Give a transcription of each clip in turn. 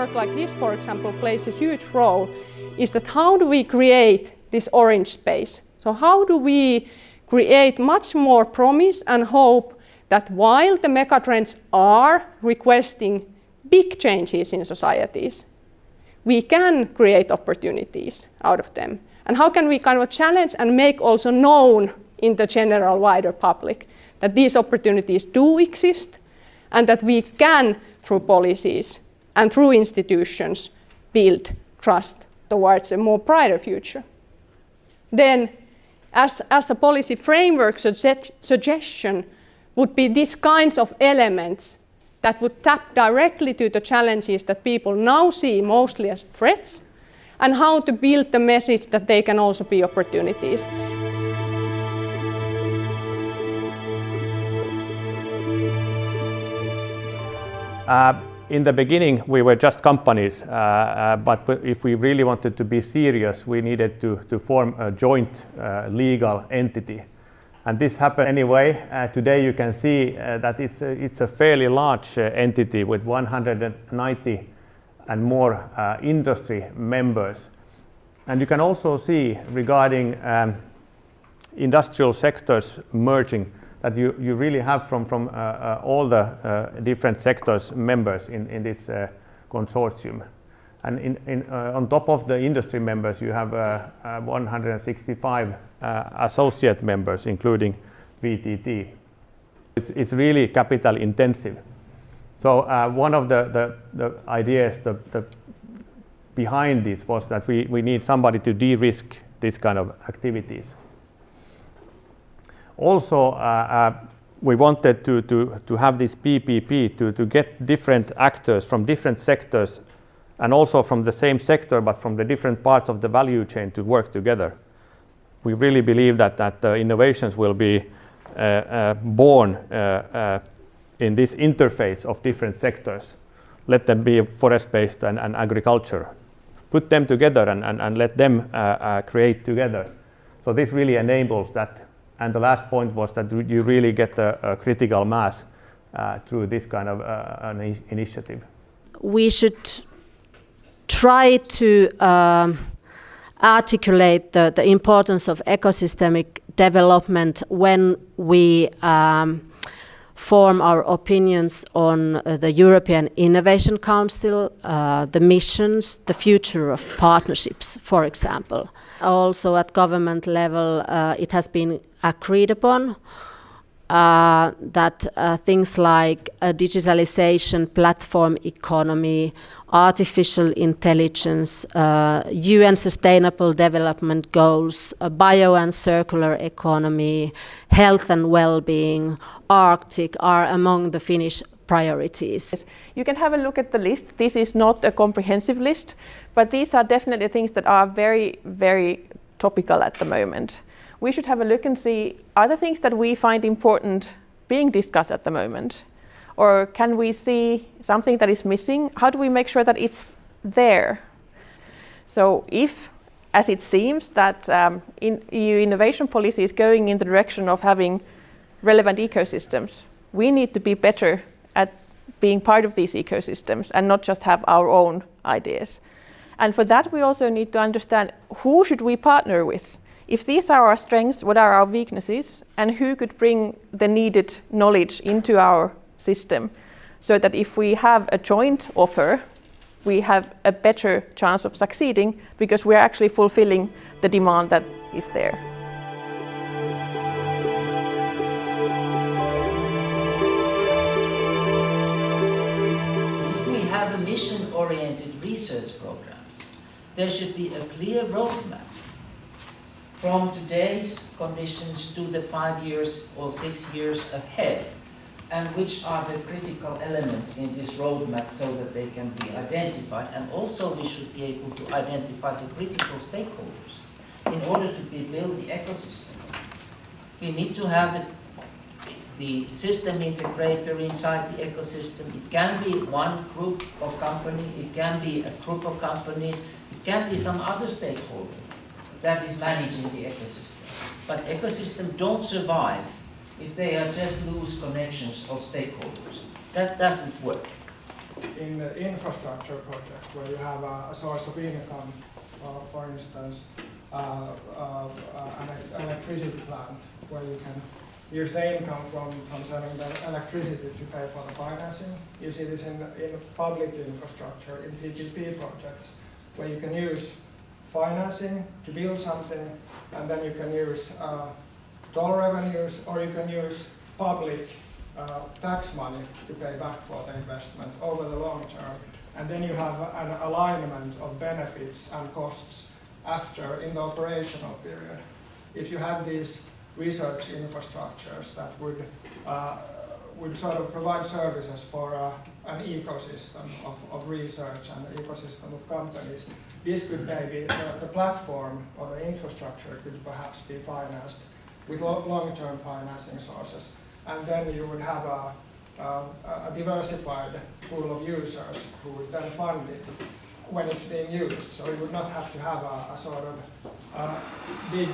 framework like this, for example, plays a huge role is that how do we create this orange space? So how do we create much more promise and hope that while the megatrends are requesting big changes in societies, we can create opportunities out of them. And how can we kind of challenge and make also known in the general wider public that these opportunities do exist and that we can, through policies and through institutions, build trust towards a more brighter future. Then, as a policy framework suggestion would be these kinds of elements that would tap directly to the challenges that people now see mostly as threats, and how to build the message that they can also be opportunities. In the beginning, we were just companies, but if we really wanted to be serious, we needed to form a joint legal entity. And this happened anyway. Today you can see that it's a fairly large entity with 190 and more industry members. And you can also see regarding industrial sectors merging that you really have from all the different sectors members in this consortium. And on top of the industry members, you have 165 associate members, including VTT. It's really capital intensive. So one of the ideas behind this was that we need somebody to de-risk this kind of activities. Also, we wanted to have this PPP to get different actors from different sectors and also from the same sector but from the different parts of the value chain to work together. We really believe that the innovations will be born in this interface of different sectors. Let them be forest-based and agriculture. Put them together and let them create together. So this really enables that. And the last point was that you really get a critical mass through this kind of an initiative. We should try to articulate the importance of ecosystemic development when we form our opinions on the European Innovation Council, the missions, the future of partnerships, for example. Also at government level, it has been agreed upon that things like digitalization, platform economy, artificial intelligence, UN Sustainable Development Goals, bio and circular economy, health and well-being, Arctic are among the Finnish priorities. You can have a look at the list. This is not a comprehensive list, but these are definitely things that are very, very topical at the moment. We should have a look and see, are the things that we find important being discussed at the moment? Or can we see something that is missing? How do we make sure that it's there? So if, as it seems, that EU innovation policy is going in the direction of having relevant ecosystems, we need to be better at being part of these ecosystems and not just have our own ideas. And for that, we also need to understand who should we partner with. If these are our strengths, what are our weaknesses, and who could bring the needed knowledge into our system, so that if we have a joint offer, we have a better chance of succeeding because we are actually fulfilling the demand that is there. If we have a mission-oriented research programs, there should be a clear roadmap from today's conditions to the 5 years or 6 years ahead, and which are the critical elements in this roadmap so that they can be identified. And also we should be able to identify the critical stakeholders in order to build the ecosystem. We need to have the system integrator inside the ecosystem. It can be one group of company, it can be a group of companies, it can be some other stakeholder that is managing the ecosystem. But ecosystems don't survive if they are just loose connections of stakeholders. That doesn't work. in the infrastructure projects where you have a source of income, for instance, an electricity plant where you can use the income from selling the electricity to pay for the financing. You see this in public infrastructure, in PPP projects, where you can use financing to build something, and then you can use toll revenues, or you can use public tax money to pay back for the investment over the long term. And then you have an alignment of benefits and costs after in the operational period. If you have these research infrastructures that would sort of provide services for an ecosystem of research and an ecosystem of companies, this could maybe, the platform or the infrastructure could perhaps be financed with long-term financing sources. And then you would have a diversified pool of users who would then fund it when it's being used. So you would not have to have a sort of big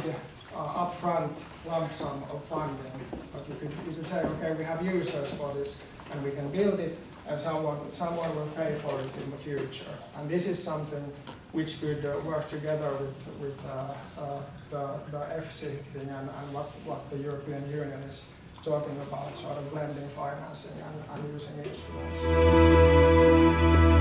upfront lump sum of funding, but you could say, okay, we have users for this, and we can build it, and someone will pay for it in the future. And this is something which could work together with the FC thing and what the European Union is talking about, sort of blending financing and using instruments.